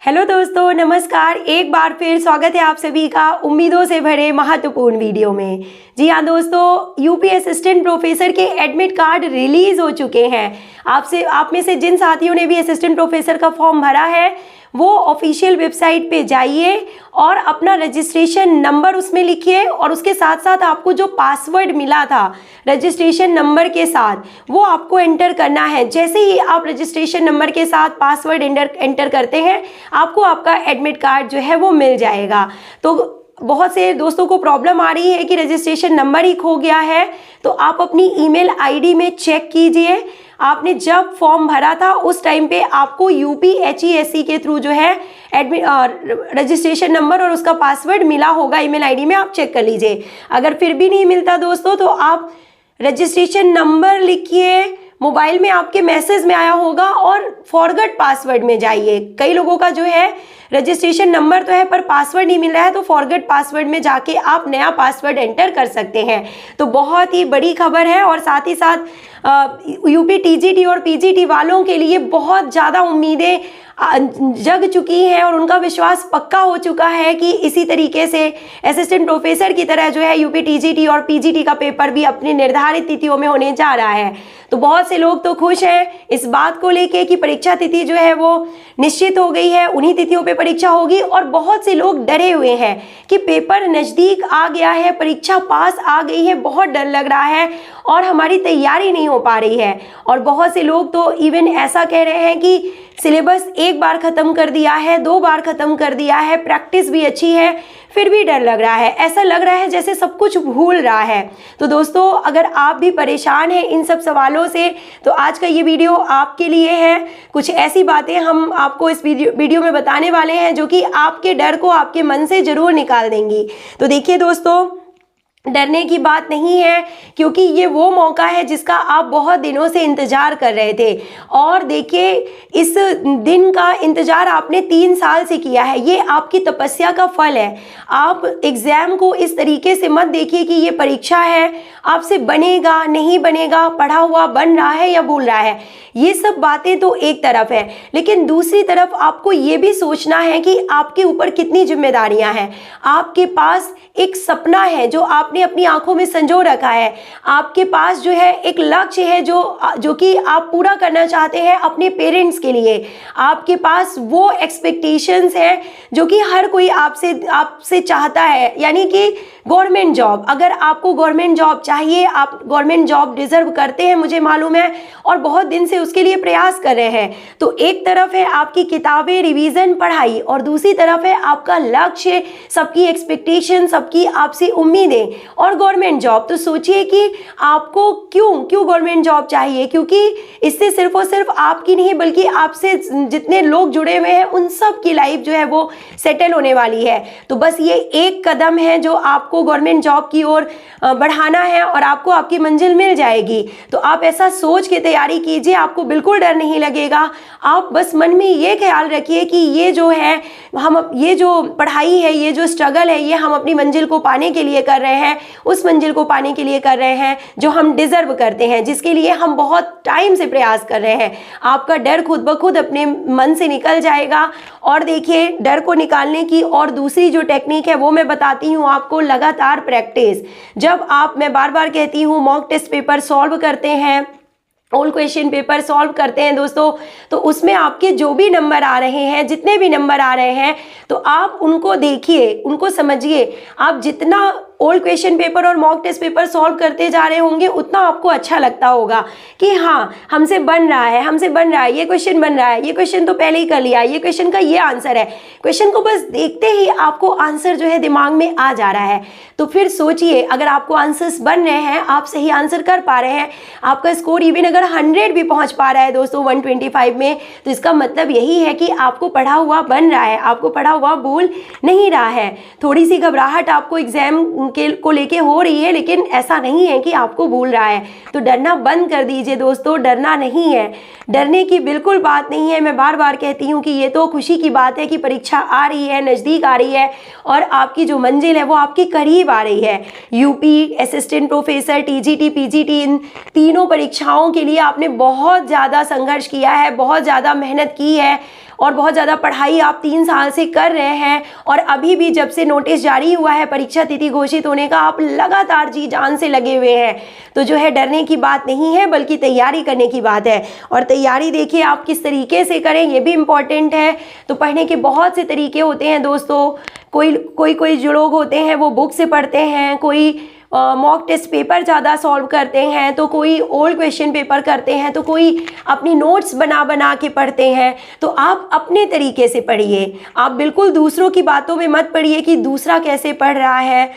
Hello दोस्तों, नमस्कार। एक बार फिर स्वागत है आप सभी का उम्मीदों से भरे महत्वपूर्ण वीडियो में। जी हाँ दोस्तों, यूपी असिस्टेंट प्रोफेसर के एडमिट कार्ड रिलीज हो चुके हैं। आप में से जिन साथियों ने भी असिस्टेंट प्रोफेसर का फॉर्म भरा है वो ऑफिशियल वेबसाइट पे जाइए और अपना रजिस्ट्रेशन नंबर उसमें लिखिए और उसके साथ साथ आपको जो पासवर्ड मिला था रजिस्ट्रेशन नंबर के साथ वो आपको एंटर करना है। जैसे ही आप रजिस्ट्रेशन नंबर के साथ पासवर्ड एंटर करते हैं आपको आपका एडमिट कार्ड जो है वो मिल जाएगा। तो बहुत से दोस्तों को प्रॉब्लम आ रही है कि रजिस्ट्रेशन नंबर ही खो गया है, तो आप अपनी ईमेल आईडी में चेक कीजिए। आपने जब फॉर्म भरा था उस टाइम पे आपको UPHESC के थ्रू जो है रजिस्ट्रेशन नंबर और उसका पासवर्ड मिला होगा ईमेल आईडी में, आप चेक कर लीजिए। अगर फिर भी नहीं मिलता दोस्तों तो आप रजिस्ट्रेशन नंबर लिखिए, मोबाइल में आपके मैसेज में आया होगा और फॉरगेट पासवर्ड में जाइए। कई लोगों का जो है रजिस्ट्रेशन नंबर तो है पर पासवर्ड नहीं मिल रहा है, तो फॉरगेट पासवर्ड में जाके आप नया पासवर्ड एंटर कर सकते हैं। तो बहुत ही बड़ी खबर है और साथ ही साथ यूपी TGT और PGT वालों के लिए बहुत ज़्यादा उम्मीदें जग चुकी हैं और उनका विश्वास पक्का हो चुका है कि इसी तरीके से असिस्टेंट प्रोफेसर की तरह जो है यूपी TGT और PGT का पेपर भी अपनी निर्धारित तिथियों में होने जा रहा है। तो बहुत से लोग तो खुश हैं इस बात को लेके कि परीक्षा तिथि जो है वो निश्चित हो गई है, उन्हीं तिथियों पे परीक्षा होगी। और बहुत से लोग डरे हुए हैं कि पेपर नज़दीक आ गया है, परीक्षा पास आ गई है, बहुत डर लग रहा है और हमारी तैयारी नहीं हो पा रही है। और बहुत से लोग तो इवन ऐसा कह रहे हैं कि सिलेबस एक बार ख़त्म कर दिया है, 2 बार ख़त्म कर दिया है, प्रैक्टिस भी अच्छी है, फिर भी डर लग रहा है। ऐसा लग रहा है जैसे सब कुछ भूल रहा है। तो दोस्तों, अगर आप भी परेशान हैं इन सब सवालों से तो आज का ये वीडियो आपके लिए है। कुछ ऐसी बातें हम आपको इस वीडियो में बताने वाले हैं जो कि आपके डर को आपके मन से ज़रूर निकाल देंगी। तो देखिए दोस्तों, डरने की बात नहीं है क्योंकि ये वो मौका है जिसका आप बहुत दिनों से इंतज़ार कर रहे थे। और देखिए, इस दिन का इंतज़ार आपने 3 साल से किया है, ये आपकी तपस्या का फल है। आप एग्ज़ाम को इस तरीके से मत देखिए कि ये परीक्षा है, आपसे बनेगा नहीं बनेगा, पढ़ा हुआ बन रहा है या भूल रहा है। ये सब बातें तो एक तरफ है, लेकिन दूसरी तरफ आपको ये भी सोचना है कि आपके ऊपर कितनी जिम्मेदारियां हैं। आपके पास एक सपना है जो आपने अपनी आंखों में संजो रखा है। आपके पास जो है एक लक्ष्य है जो कि आप पूरा करना चाहते हैं अपने पेरेंट्स के लिए। आपके पास वो एक्सपेक्टेशंस है जो कि हर कोई आपसे चाहता है, यानी कि गवर्नमेंट जॉब। अगर आपको गवर्नमेंट जॉब चाहिए, आप गवर्नमेंट जॉब डिजर्व करते हैं, मुझे मालूम है, और बहुत दिन से उसके लिए प्रयास कर रहे हैं। तो एक तरफ है आपकी किताबें, रिवीजन, पढ़ाई, और दूसरी तरफ है आपका लक्ष्य, सबकी एक्सपेक्टेशन, सबकी आपसे उम्मीदें और गवर्नमेंट जॉब। तो सोचिए कि आपको क्यों गवर्नमेंट जॉब चाहिए, क्योंकि इससे सिर्फ और सिर्फ आपकी नहीं बल्कि आपसे जितने लोग जुड़े हुए हैं उन सब की लाइफ जो है वो सेटल होने वाली है। तो बस ये एक कदम है जो आपको गवर्नमेंट जॉब की ओर बढ़ाना है और आपको आपकी मंजिल मिल जाएगी। तो आप ऐसा सोच के तैयारी कीजिए, आपको बिल्कुल डर नहीं लगेगा। आप बस मन में ये ख्याल रखिए कि ये जो है ये जो पढ़ाई है, ये जो स्ट्रगल है, ये हम अपनी मंजिल को पाने के लिए कर रहे हैं, उस मंजिल को पाने के लिए कर रहे हैं जो हम डिजर्व करते हैं, जिसके लिए हम बहुत टाइम से प्रयास कर रहे हैं। आपका डर खुद ब खुद अपने मन से निकल जाएगा। और देखिए, डर को निकालने की और दूसरी जो टेक्निक है वो मैं बताती हूँ आपको, लगातार प्रैक्टिस। जब मैं बार बार कहती हूँ मॉक टेस्ट पेपर सॉल्व करते हैं, ओल्ड क्वेश्चन पेपर सॉल्व करते हैं दोस्तों, तो उसमें आपके जो भी नंबर आ रहे हैं, जितने भी नंबर आ रहे हैं, तो आप उनको देखिए, उनको समझिए। आप जितना ओल्ड क्वेश्चन पेपर और मॉक टेस्ट पेपर सॉल्व करते जा रहे होंगे उतना आपको अच्छा लगता होगा कि हाँ, हमसे बन रहा है, ये क्वेश्चन बन रहा है, ये क्वेश्चन तो पहले ही कर लिया, ये क्वेश्चन का ये आंसर है। क्वेश्चन को बस देखते ही आपको आंसर जो है दिमाग में आ जा रहा है। तो फिर सोचिए, अगर आपको आंसर्स बन रहे हैं, आप सही आंसर कर पा रहे हैं, आपका स्कोर इवन अगर 100 भी पहुंच पा रहा है दोस्तों 125 में, तो इसका मतलब यही है कि आपको पढ़ा हुआ बन रहा है, आपको पढ़ा हुआ भूल नहीं रहा है। थोड़ी सी घबराहट आपको एग्जाम को लेके हो रही है, लेकिन ऐसा नहीं है कि आपको भूल रहा है। तो डरना बंद कर दीजिए दोस्तों, डरना नहीं है, डरने की बिल्कुल बात नहीं है। मैं बार बार कहती हूँ कि ये तो खुशी की बात है कि परीक्षा आ रही है, नज़दीक आ रही है और आपकी जो मंजिल है वो आपके करीब आ रही है। UP assistant professor, TGT, PGT, इन तीनों परीक्षाओं के लिए आपने बहुत ज़्यादा संघर्ष किया है, बहुत ज़्यादा मेहनत की है और बहुत ज़्यादा पढ़ाई आप 3 साल से कर रहे हैं और अभी भी जब से नोटिस जारी हुआ है परीक्षा तिथि घोषित होने का आप लगातार जी जान से लगे हुए हैं, तो जो है डरने की बात नहीं है बल्कि तैयारी करने की बात है। और तैयारी देखिए आप किस तरीके से करें ये भी इम्पॉर्टेंट है। तो पढ़ने के बहुत से तरीके होते हैं दोस्तों। कोई जो लोग होते हैं वो बुक से पढ़ते हैं, कोई मॉक टेस्ट पेपर ज़्यादा सॉल्व करते हैं, तो कोई ओल्ड क्वेश्चन पेपर करते हैं, तो कोई अपनी नोट्स बना के पढ़ते हैं। तो आप अपने तरीके से पढ़िए। आप बिल्कुल दूसरों की बातों में मत पढ़िए कि दूसरा कैसे पढ़ रहा है,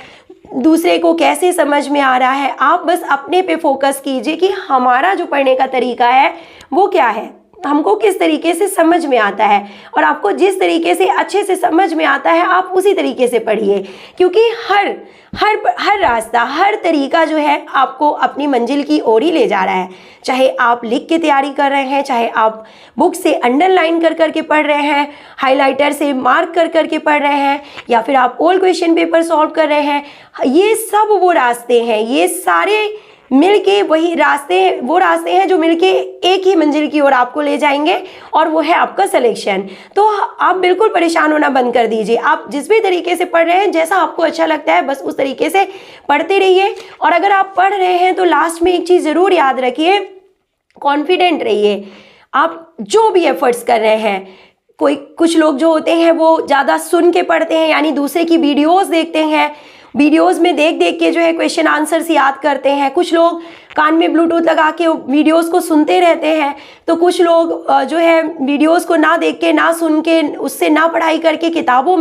दूसरे को कैसे समझ में आ रहा है। आप बस अपने पे फोकस कीजिए कि हमारा जो पढ़ने का तरीका है वो क्या है, हमको किस तरीके से समझ में आता है। और आपको जिस तरीके से अच्छे से समझ में आता है आप उसी तरीके से पढ़िए, क्योंकि हर रास्ता, हर तरीका जो है आपको अपनी मंजिल की ओर ही ले जा रहा है। चाहे आप लिख के तैयारी कर रहे हैं, चाहे आप बुक से अंडरलाइन कर के पढ़ रहे हैं, हाइलाइटर से मार्क कर के पढ़ रहे हैं, या फिर आप ओल्ड क्वेश्चन पेपर सॉल्व कर रहे हैं, ये सब वो रास्ते हैं, ये सारे मिलके वही वो रास्ते हैं जो मिलके एक ही मंजिल की ओर आपको ले जाएंगे, और वो है आपका सिलेक्शन। तो आप बिल्कुल परेशान होना बंद कर दीजिए। आप जिस भी तरीके से पढ़ रहे हैं, जैसा आपको अच्छा लगता है बस उस तरीके से पढ़ते रहिए। और अगर आप पढ़ रहे हैं तो लास्ट में एक चीज़ ज़रूर याद रखिए, कॉन्फिडेंट रहिए। आप जो भी एफर्ट्स कर रहे हैं, कुछ लोग जो होते हैं वो ज़्यादा सुन के पढ़ते हैं, यानी दूसरे की वीडियोज़ देखते हैं, वीडियोस में देख के जो है क्वेश्चन आंसर्स याद करते हैं। कुछ लोग कान में ब्लूटूथ लगा के वीडियोस को सुनते रहते हैं। तो कुछ लोग जो है वीडियोस को ना देख के, ना सुन के, उससे ना पढ़ाई करके किताबों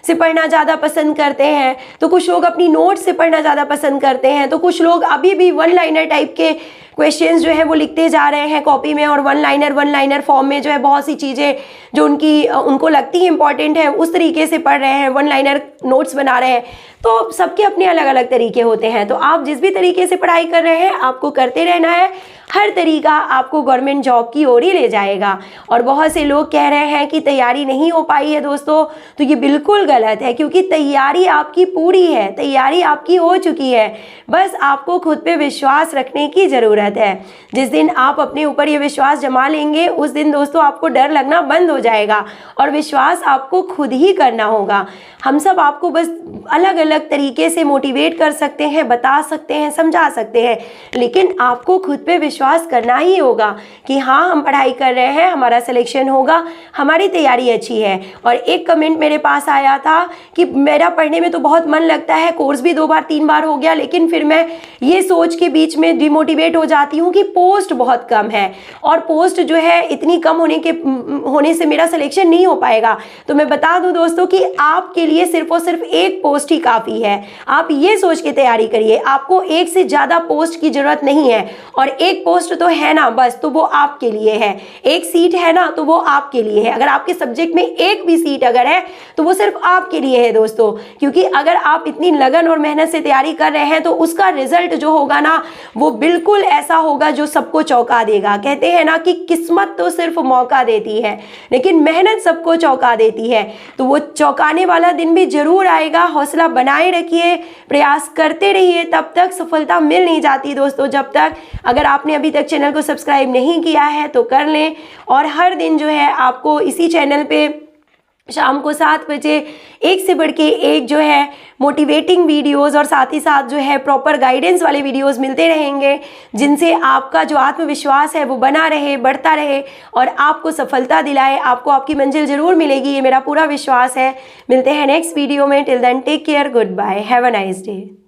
से पढ़ना ज़्यादा पसंद करते हैं। तो कुछ लोग अपनी नोट्स से पढ़ना ज़्यादा पसंद करते हैं। तो कुछ लोग अभी भी वन लाइनर टाइप के क्वेश्चंस जो है वो लिखते जा रहे हैं कॉपी में, और वन लाइनर फॉर्म में जो है बहुत सी चीज़ें जो उनको लगती है इंपॉर्टेंट है उस तरीके से पढ़ रहे हैं, वन लाइनर नोट्स बना रहे हैं। तो सबके अपने अलग अलग तरीके होते हैं। तो आप जिस भी तरीके से पढ़ाई कर रहे हैं आपको करते रहना है। हर तरीका आपको गवर्नमेंट जॉब की ओर ही ले जाएगा। और बहुत से लोग कह रहे हैं कि तैयारी नहीं हो पाई है दोस्तों, तो ये बिल्कुल गलत है, क्योंकि तैयारी आपकी पूरी है, तैयारी आपकी हो चुकी है। बस आपको खुद पे विश्वास रखने की ज़रूरत है। जिस दिन आप अपने ऊपर ये विश्वास जमा लेंगे उस दिन दोस्तों आपको डर लगना बंद हो जाएगा, और विश्वास आपको खुद ही करना होगा। हम सब आपको बस अलग अलग तरीके से मोटिवेट कर सकते हैं, बता सकते हैं, समझा सकते हैं, लेकिन आपको खुद पे विश्वास करना ही होगा कि हाँ हम पढ़ाई कर रहे हैं, हमारा सिलेक्शन होगा, हमारी तैयारी अच्छी है। और एक कमेंट मेरे पास आया था कि मेरा पढ़ने में तो बहुत मन लगता है, कोर्स भी 2 बार 3 बार हो गया, लेकिन फिर मैं ये सोच के बीच में डिमोटिवेट हो जाती हूँ कि पोस्ट बहुत कम है, और पोस्ट जो है इतनी कम होने से मेरा सिलेक्शन नहीं हो पाएगा। तो मैं बता दूं दोस्तों कि आपके लिए सिर्फ और सिर्फ एक पोस्ट ही काफ़ी है। आप ये सोच के तैयारी करिए, आपको एक से ज़्यादा पोस्ट की ज़रूरत नहीं है। और एक पोस्ट तो है ना बस, तो वो आपके लिए है। एक सीट है ना तो वो आपके लिए है। अगर आपके सब्जेक्ट में एक भी सीट अगर है तो वो सिर्फ आपके लिए है दोस्तों, क्योंकि अगर आप इतनी लगन और मेहनत से तैयारी कर रहे हैं तो उसका रिजल्ट जो होगा ना वो बिल्कुल ऐसा होगा जो सबको चौंका देगा। कहते हैं ना कि किस्मत तो सिर्फ मौका देती है, लेकिन मेहनत सबको चौंका देती है। तो वो चौंकाने वाला दिन भी जरूर आएगा। हौसला बनाए रखिए, प्रयास करते रहिए, तब तक सफलता मिल नहीं जाती दोस्तों जब तक। अगर आपने अभी तक चैनल को सब्सक्राइब नहीं किया है तो कर लें। और हर दिन जो है आपको इसी चैनल पे शाम को 7 बजे एक से बढ़ के एक जो है मोटिवेटिंग वीडियोस और साथ ही साथ जो है प्रॉपर गाइडेंस वाले वीडियोस मिलते रहेंगे, जिनसे आपका जो आत्मविश्वास है वो बना रहे, बढ़ता रहे और आपको सफलता दिलाए। आपको आपकी मंजिल जरूर मिलेगी, ये मेरा पूरा विश्वास है। मिलते हैं नेक्स्ट वीडियो में। Till then take care, goodbye, have a nice day.